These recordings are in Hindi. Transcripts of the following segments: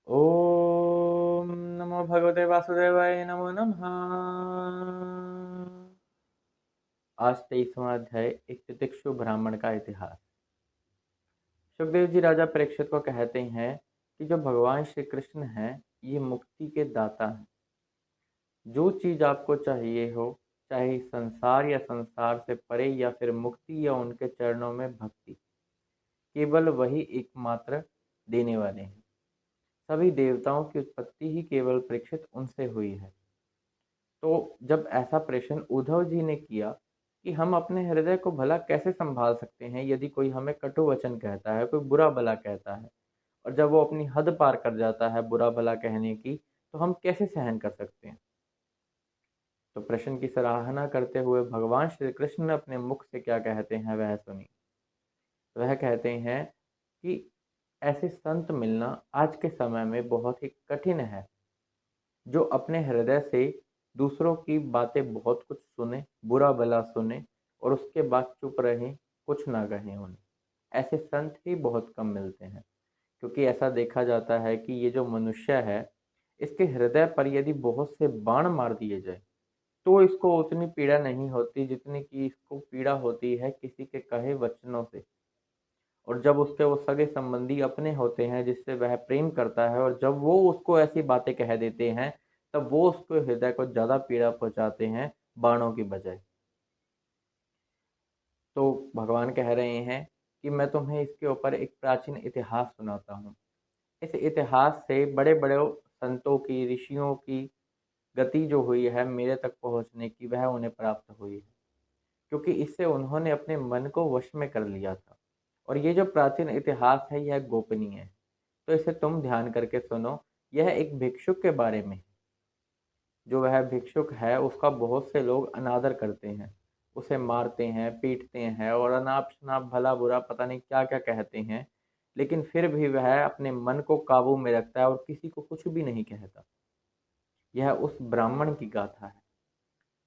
ओम नमो भगवते वासुदेवाय नमो नमः। आज 23वां अध्याय एक तितिक्षु ब्राह्मण का इतिहास। सुखदेव जी राजा परीक्षित को कहते हैं कि जो भगवान श्री कृष्ण हैं ये मुक्ति के दाता हैं। जो चीज आपको चाहिए हो, चाहे संसार या संसार से परे या फिर मुक्ति या उनके चरणों में भक्ति, केवल वही एकमात्र देने वाले हैं। सभी देवताओं की उत्पत्ति ही केवल परीक्षित उनसे हुई है। तो जब ऐसा प्रश्न उद्धव जी ने किया कि हम अपने हृदय को भला कैसे संभाल सकते हैं यदि कोई हमें कटु वचन कहता है, कोई बुरा भला कहता है, और जब वो अपनी हद पार कर जाता है बुरा भला कहने की, तो हम कैसे सहन कर सकते हैं। तो प्रश्न की सराहना करते हुए भगवान श्री कृष्ण अपने मुख से क्या कहते हैं वह सुनिए। वह कहते हैं कि ऐसे संत मिलना आज के समय में बहुत ही कठिन है, जो अपने हृदय से दूसरों की बातें बहुत कुछ सुने, बुरा भला सुने और उसके बाद चुप रहें, कुछ ना कहें उन्हें। ऐसे संत ही बहुत कम मिलते हैं, क्योंकि ऐसा देखा जाता है कि ये जो मनुष्य है, इसके हृदय पर यदि बहुत से बाण मार दिए जाए तो इसको उतनी पीड़ा नहीं होती जितनी कि इसको पीड़ा होती है किसी के कहे वचनों से। और जब उसके वो सगे संबंधी अपने होते हैं जिससे वह प्रेम करता है, और जब वो उसको ऐसी बातें कह देते हैं, तब वो उसके हृदय को ज़्यादा पीड़ा पहुंचाते हैं बाणों की बजाय। तो भगवान कह रहे हैं कि मैं तुम्हें इसके ऊपर एक प्राचीन इतिहास सुनाता हूँ। इस इतिहास से बड़े बड़े संतों की, ऋषियों की गति जो हुई है मेरे तक पहुँचने की, वह उन्हें प्राप्त हुई है, क्योंकि इससे उन्होंने अपने मन को वश में कर लिया था। और ये जो प्राचीन इतिहास है यह गोपनीय है, तो इसे तुम ध्यान करके सुनो। यह एक भिक्षुक के बारे में है। जो वह भिक्षुक है उसका बहुत से लोग अनादर करते हैं, उसे मारते हैं, पीटते हैं और अनाप शनाप भला बुरा पता नहीं क्या क्या कहते हैं, लेकिन फिर भी वह अपने मन को काबू में रखता है और किसी को कुछ भी नहीं कहता। यह उस ब्राह्मण की गाथा है।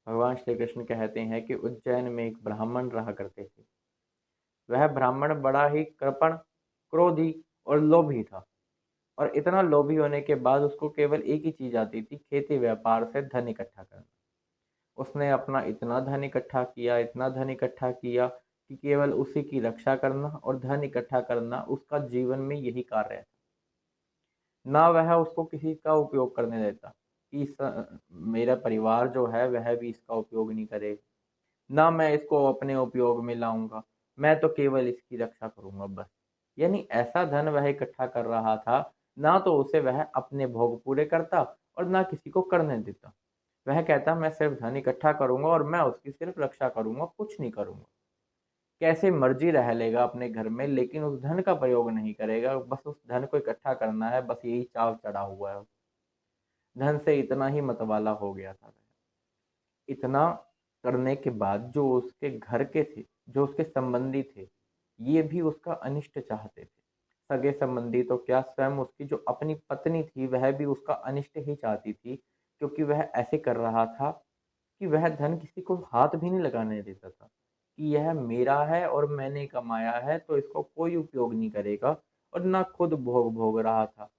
भगवान श्री कृष्ण कहते हैं कि उज्जैन में एक ब्राह्मण रहा करते थे। वह ब्राह्मण बड़ा ही कृपण, क्रोधी और लोभी था। और इतना लोभी होने के बाद उसको केवल एक ही चीज आती थी, खेती व्यापार से धन इकट्ठा करना। उसने अपना इतना धन इकट्ठा किया, इतना धन इकट्ठा किया कि केवल उसी की रक्षा करना और धन इकट्ठा करना उसका जीवन में यही कार्य है। ना वह उसको किसी का उपयोग करने देता कि मेरा परिवार जो है वह भी इसका उपयोग नहीं करे, ना मैं इसको अपने उपयोग में लाऊंगा, मैं तो केवल इसकी रक्षा करूंगा बस। यानी ऐसा धन वह इकट्ठा कर रहा था, ना तो उसे वह अपने भोग पूरे करता और ना किसी को करने देता। वह कहता मैं सिर्फ धन इकट्ठा करूंगा और मैं उसकी सिर्फ रक्षा करूंगा, कुछ नहीं करूंगा। कैसे मर्जी रह लेगा अपने घर में, लेकिन उस धन का प्रयोग नहीं करेगा। बस उस धन को इकट्ठा करना है, बस यही चाव चढ़ा हुआ है। धन से इतना ही मतवाला हो गया था वह। इतना करने के बाद जो उसके घर के थे, जो उसके संबंधी थे, ये भी उसका अनिष्ट चाहते थे। सगे संबंधी तो क्या, स्वयं उसकी जो अपनी पत्नी थी वह भी उसका अनिष्ट ही चाहती थी, क्योंकि वह ऐसे कर रहा था कि वह धन किसी को हाथ भी नहीं लगाने देता था कि यह मेरा है और मैंने कमाया है तो इसको कोई उपयोग नहीं करेगा। और ना खुद भोग भोग रहा था,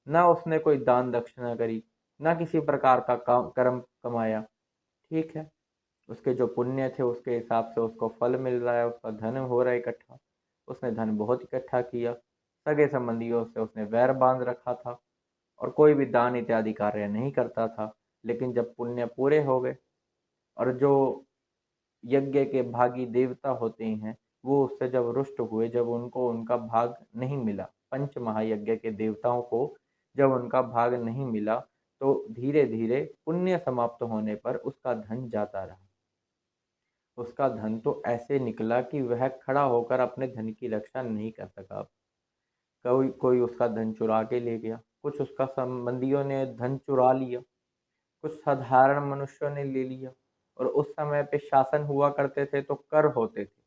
ना उसने कोई दान दक्षिणा करी, ना किसी प्रकार का काम कर्म कमाया। ठीक है, उसके जो पुण्य थे उसके हिसाब से उसको फल मिल रहा है, उसका धन हो रहा है इकट्ठा। उसने धन बहुत इकट्ठा किया, सगे संबंधियों से उसने वैर बांध रखा था और कोई भी दान इत्यादि कार्य नहीं करता था। लेकिन जब पुण्य पूरे हो गए और जो यज्ञ के भागी देवता होते हैं वो उससे जब रुष्ट हुए, जब उनको उनका भाग नहीं मिला, पंच महायज्ञ के देवताओं को जब उनका भाग नहीं मिला, तो धीरे धीरे पुण्य समाप्त होने पर उसका धन जाता रहा। उसका धन तो ऐसे निकला कि वह खड़ा होकर अपने धन की रक्षा नहीं कर सका। कोई कोई उसका धन चुरा के ले गया, कुछ उसका संबंधियों ने धन चुरा लिया, कुछ साधारण मनुष्यों ने ले लिया। और उस समय पे शासन हुआ करते थे तो कर होते थे,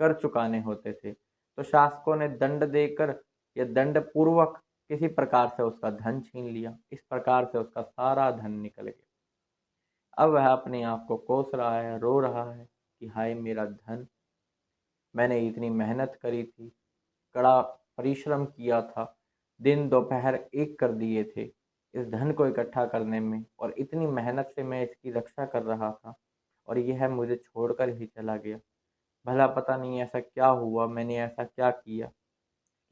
कर चुकाने होते थे, तो शासकों ने दंड देकर या दंड पूर्वक किसी प्रकार से उसका धन छीन लिया। इस प्रकार से उसका सारा धन निकल गया। अब वह अपने आप को कोस रहा है, रो रहा है कि हाय मेरा धन, मैंने इतनी मेहनत करी थी, कड़ा परिश्रम किया था, दिन दोपहर एक कर दिए थे इस धन को इकट्ठा करने में, और इतनी मेहनत से मैं इसकी रक्षा कर रहा था और यह मुझे छोड़कर ही चला गया। भला पता नहीं ऐसा क्या हुआ, मैंने ऐसा क्या किया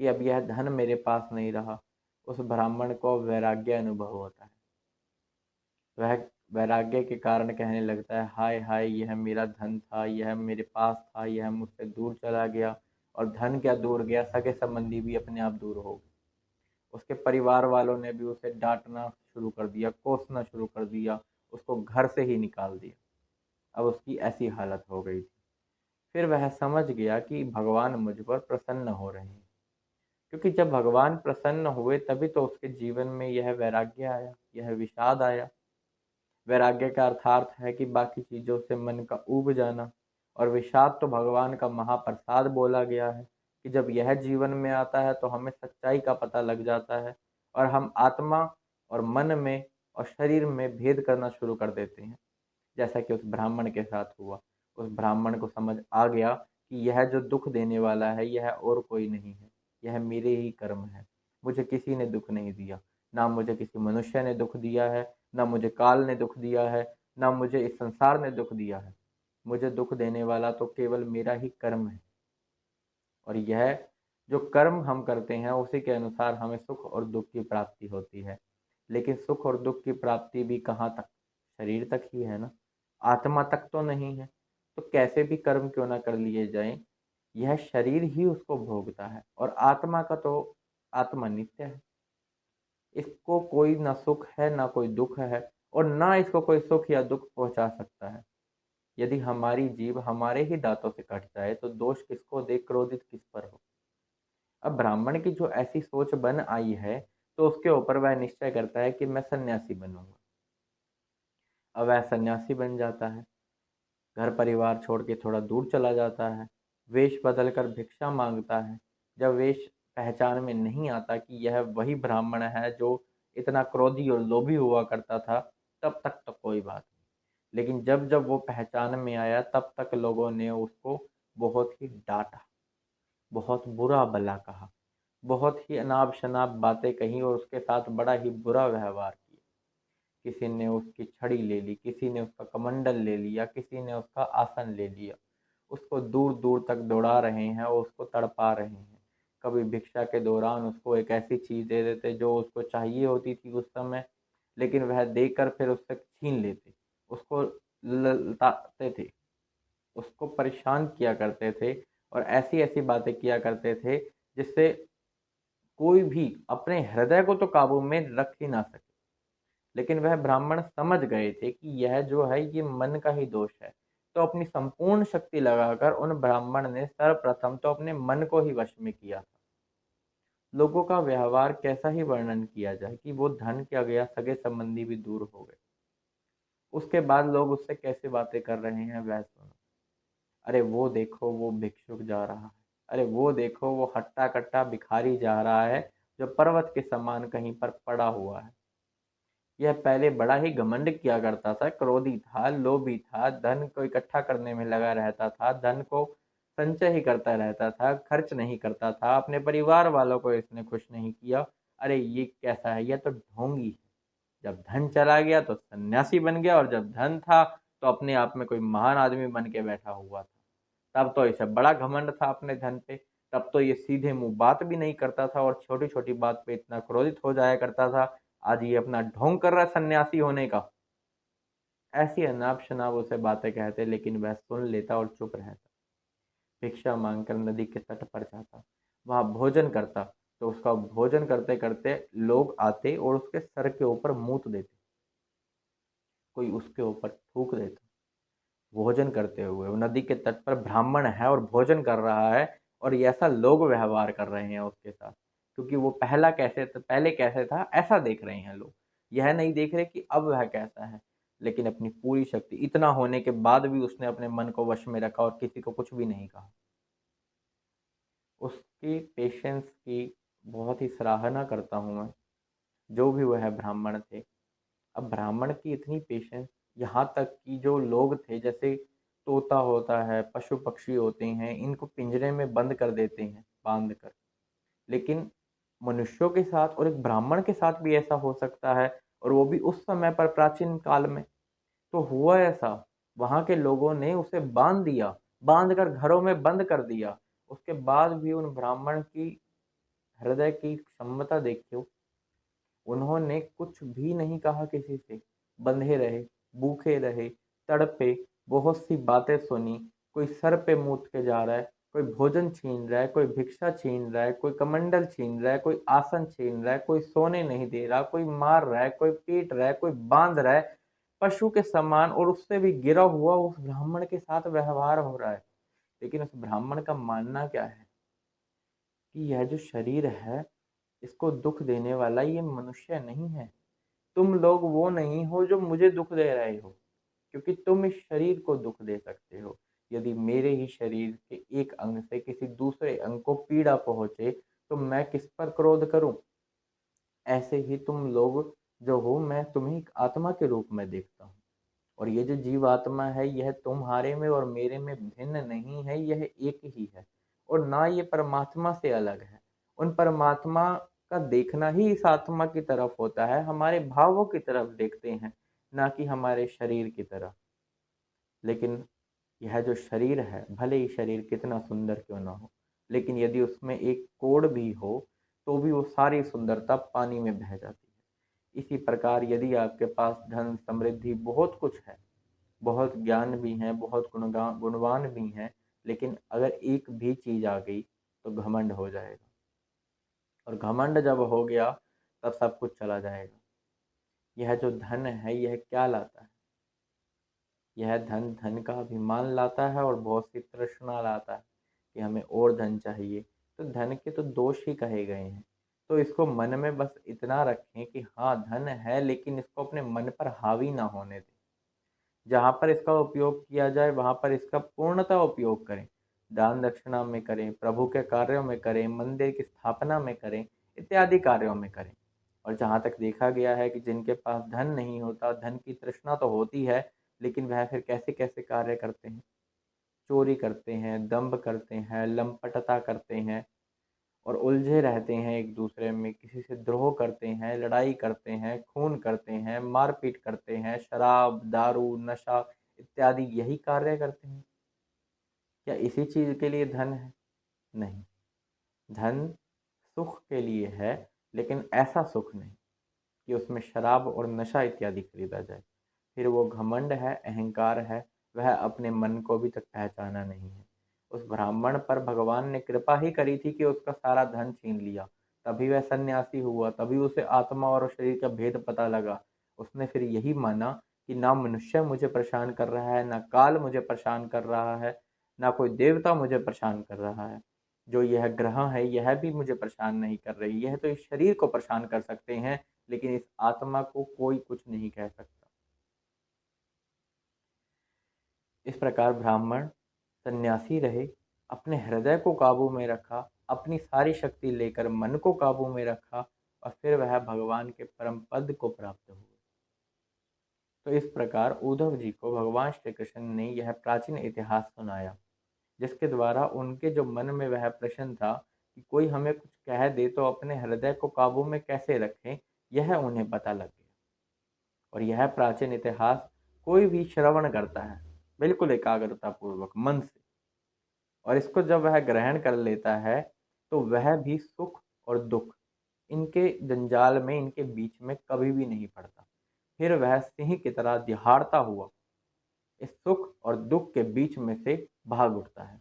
कि अब यह धन मेरे पास नहीं रहा। उस ब्राह्मण को वैराग्य अनुभव होता है। वह वैराग्य के कारण कहने लगता है, हाय हाय, यह मेरा धन था, यह मेरे पास था, यह मुझसे दूर चला गया। और धन क्या दूर गया, सगे संबंधी भी अपने आप दूर हो गए। उसके परिवार वालों ने भी उसे डांटना शुरू कर दिया, कोसना शुरू कर दिया, उसको घर से ही निकाल दिया। अब उसकी ऐसी हालत हो गई थी। फिर वह समझ गया कि भगवान मुझ पर प्रसन्न हो रहे हैं, क्योंकि जब भगवान प्रसन्न हुए तभी तो उसके जीवन में यह वैराग्य आया, यह विषाद आया। वैराग्य का अर्थार्थ है कि बाकी चीज़ों से मन का ऊब जाना, और विषाद तो भगवान का महाप्रसाद बोला गया है कि जब यह जीवन में आता है तो हमें सच्चाई का पता लग जाता है और हम आत्मा और मन में और शरीर में भेद करना शुरू कर देते हैं। जैसा कि उस ब्राह्मण के साथ हुआ। उस ब्राह्मण को समझ आ गया कि यह जो दुख देने वाला है यह और कोई नहीं है, यह मेरे ही कर्म है। मुझे किसी ने दुख नहीं दिया, ना मुझे किसी मनुष्य ने दुख दिया है, ना मुझे काल ने दुख दिया है, ना मुझे इस संसार ने दुख दिया है। मुझे दुख देने वाला तो केवल मेरा ही कर्म है, और यह जो कर्म हम करते हैं उसी के अनुसार हमें सुख और दुख की प्राप्ति होती है। लेकिन सुख और दुख की प्राप्ति भी कहाँ तक, शरीर तक ही है ना, आत्मा तक तो नहीं है। तो कैसे भी कर्म क्यों ना कर लिए जाएं, यह शरीर ही उसको भोगता है, और आत्मा का तो आत्मा नित्य है। इसको कोई ना सुख है ना कोई दुख है, और ना इसको कोई सुख या दुख पहुंचा सकता है। यदि हमारी जीभ हमारे ही दांतों से कट जाए तो दोष किसको दे, क्रोधित किस पर हो। अब ब्राह्मण की जो ऐसी सोच बन आई है, तो उसके ऊपर वह निश्चय करता है कि मैं सन्यासी बनूंगा। अब वह सन्यासी बन जाता है, घर परिवार छोड़ के थोड़ा दूर चला जाता है, वेश बदल कर भिक्षा मांगता है। जब वेश पहचान में नहीं आता कि यह वही ब्राह्मण है जो इतना क्रोधी और लोभी हुआ करता था, तब तक तो कोई बात नहीं। लेकिन जब जब वो पहचान में आया तब तक लोगों ने उसको बहुत ही डांटा, बहुत बुरा भला कहा, बहुत ही अनाप शनाप बातें कही और उसके साथ बड़ा ही बुरा व्यवहार किया। किसी ने उसकी छड़ी ले ली, किसी ने उसका कमंडल ले लिया, किसी ने उसका आसन ले लिया। उसको दूर दूर तक दौड़ा रहे हैं और उसको तड़पा रहे हैं। कभी भिक्षा के दौरान उसको एक ऐसी चीज़ दे देते जो उसको चाहिए होती थी उस समय, लेकिन वह देकर फिर उससे छीन लेते, उसको ललचाते थे, उसको परेशान किया करते थे, और ऐसी ऐसी बातें किया करते थे जिससे कोई भी अपने हृदय को तो काबू में रख ही ना सके। लेकिन वह ब्राह्मण समझ गए थे कि यह जो है ये मन का ही दोष है। तो अपनी संपूर्ण शक्ति लगाकर उन ब्राह्मण ने सर्वप्रथम तो अपने मन को ही वश में किया था। लोगों का व्यवहार कैसा ही वर्णन किया जाए कि वो धन क्या गया, सगे संबंधी भी दूर हो गए। उसके बाद लोग उससे कैसे बातें कर रहे हैं वह सुनो। अरे वो देखो वो भिक्षुक जा रहा है, अरे वो देखो वो हट्टा कट्टा भिखारी जा रहा है जो पर्वत के समान कहीं पर पड़ा हुआ है। यह पहले बड़ा ही घमंड किया करता था, क्रोधी था, लोभी था, धन को इकट्ठा करने में लगा रहता था, धन को संचय ही करता रहता था, खर्च नहीं करता था, अपने परिवार वालों को इसने खुश नहीं किया। अरे ये कैसा है, यह तो ढोंगी है। जब धन चला गया तो सन्यासी बन गया, और जब धन था तो अपने आप में कोई महान आदमी बन के बैठा हुआ था। तब तो इसे बड़ा घमंड था अपने धन पे। तब तो ये सीधे मुंह बात भी नहीं करता था और छोटी छोटी बात पे इतना क्रोधित हो जाया करता था। आज ये अपना ढोंग कर रहा है सन्यासी होने का। ऐसी अनाप शनाप उसे बातें कहते, लेकिन वह सुन लेता और चुप रहता। भिक्षा मांगकर नदी के तट पर जाता, वहां भोजन करता, तो उसका भोजन करते करते लोग आते और उसके सर के ऊपर मूत देते, कोई उसके ऊपर थूक देता। भोजन करते हुए वो नदी के तट पर ब्राह्मण है और भोजन कर रहा है, और ये ऐसा लोग व्यवहार कर रहे हैं उसके साथ, क्योंकि वो पहले कैसे था ऐसा देख रहे हैं लोग। यह नहीं देख रहे कि अब वह कैसा है। लेकिन अपनी पूरी शक्ति इतना होने के बाद भी उसने अपने मन को वश में रखा और किसी को कुछ भी नहीं कहा। उसकी पेशेंस की बहुत ही सराहना करता हूँ मैं, जो भी वह ब्राह्मण थे। अब ब्राह्मण की इतनी पेशेंस, यहाँ तक कि जो लोग थे, जैसे तोता होता है, पशु पक्षी होते हैं, इनको पिंजरे में बंद कर देते हैं बांध कर, लेकिन मनुष्यों के साथ और एक ब्राह्मण के साथ भी ऐसा हो सकता है, और वो भी उस समय पर प्राचीन काल में। तो हुआ ऐसा, वहाँ के लोगों ने उसे बांध दिया, बांध कर घरों में बंद कर दिया। उसके बाद भी उन ब्राह्मण की हृदय की क्षमता देखियो, उन्होंने कुछ भी नहीं कहा किसी से, बंधे रहे, भूखे रहे, तड़पे, बहुत सी बातें सुनी, कोई सर पे मूत के जा रहा है, कोई भोजन छीन रहा है, कोई भिक्षा छीन रहा है, कोई कमंडल छीन रहा है, कोई आसन छीन रहा है, कोई सोने नहीं दे रहा, कोई मार रहा है, कोई पीट रहा है, कोई बांध रहा है, पशु के समान और उससे भी गिरा हुआ उस ब्राह्मण के साथ व्यवहार हो रहा है। लेकिन उस ब्राह्मण का मानना क्या है कि यह जो शरीर है, इसको दुख देने वाला ये मनुष्य नहीं है। तुम लोग वो नहीं हो जो मुझे दुख दे रहे हो, क्योंकि तुम इस शरीर को दुख दे सकते हो। यदि मेरे ही शरीर के एक अंग से किसी दूसरे अंग को पीड़ा पहुंचे, तो मैं किस पर क्रोध करूं? ऐसे ही तुम लोग जो हो, मैं तुम्हें एक आत्मा के रूप में देखता हूँ। और ये जो जीवात्मा है, यह तुम्हारे में और मेरे में भिन्न नहीं है, यह एक ही है। और ना ये परमात्मा से अलग है। उन परमात्मा का देखना ही इस आत्मा की तरफ होता है, हमारे भावों की तरफ देखते हैं, ना कि हमारे शरीर की तरफ। लेकिन यह जो शरीर है, भले ही शरीर कितना सुंदर क्यों ना हो, लेकिन यदि उसमें एक कोड़ भी हो, तो भी वो सारी सुंदरता पानी में बह जाती है। इसी प्रकार यदि आपके पास धन, समृद्धि, बहुत कुछ है, बहुत ज्ञान भी है, बहुत गुणवान भी हैं, लेकिन अगर एक भी चीज़ आ गई, तो घमंड हो जाएगा। और घमंड जब हो गया, तब सब कुछ चला जाएगा। यह जो धन है, यह क्या लाता है? यह धन धन का अभिमान लाता है और बहुत सी तृष्णा लाता है कि हमें और धन चाहिए। तो धन के तो दोष ही कहे गए हैं। तो इसको मन में बस इतना रखें कि हाँ, धन है, लेकिन इसको अपने मन पर हावी ना होने दें। जहाँ पर इसका उपयोग किया जाए, वहाँ पर इसका पूर्णतः उपयोग करें। दान दक्षिणा में करें, प्रभु के कार्यों में करें, मंदिर की स्थापना में करें, इत्यादि कार्यों में करें। और जहाँ तक देखा गया है कि जिनके पास धन नहीं होता, धन की तृष्णा तो होती है, लेकिन वह फिर कैसे-कैसे कार्य करते हैं। चोरी करते हैं, दंभ करते हैं, लंपटता करते हैं और उलझे रहते हैं एक दूसरे में, किसी से द्रोह करते हैं, लड़ाई करते हैं, खून करते हैं, मारपीट करते हैं, शराब, दारू, नशा इत्यादि यही कार्य करते हैं। क्या इसी चीज़ के लिए धन है? नहीं। धन सुख के लिए है, लेकिन ऐसा सुख नहीं कि उसमें शराब और नशा इत्यादि खरीदा जाए। फिर वो घमंड है, अहंकार है, वह अपने मन को भी तक पहचाना नहीं है। उस ब्राह्मण पर भगवान ने कृपा ही करी थी कि उसका सारा धन छीन लिया, तभी वह सन्यासी हुआ, तभी उसे आत्मा और शरीर का भेद पता लगा। उसने फिर यही माना कि ना मनुष्य मुझे परेशान कर रहा है, ना काल मुझे परेशान कर रहा है, ना कोई देवता मुझे परेशान कर रहा है। जो यह ग्रह है, यह भी मुझे परेशान नहीं कर रही, यह तो इस शरीर को परेशान कर सकते हैं, लेकिन इस आत्मा को कोई कुछ नहीं कह सकता। इस प्रकार ब्राह्मण सन्यासी रहे, अपने हृदय को काबू में रखा, अपनी सारी शक्ति लेकर मन को काबू में रखा, और फिर वह भगवान के परम पद को प्राप्त हुए। तो इस प्रकार उद्धव जी को भगवान श्री कृष्ण ने यह प्राचीन इतिहास सुनाया, जिसके द्वारा उनके जो मन में वह प्रश्न था कि कोई हमें कुछ कह दे तो अपने हृदय को काबू में कैसे रखें, यह उन्हें पता लग गया। और यह प्राचीन इतिहास कोई भी श्रवण करता है, बिल्कुल एकाग्रता पूर्वक मन से, और इसको जब वह ग्रहण कर लेता है, तो वह भी सुख और दुख, इनके जंजाल में, इनके बीच में कभी भी नहीं पड़ता। फिर वह सिंह की तरह दहाड़ता हुआ इस सुख और दुख के बीच में से भाग उठता है।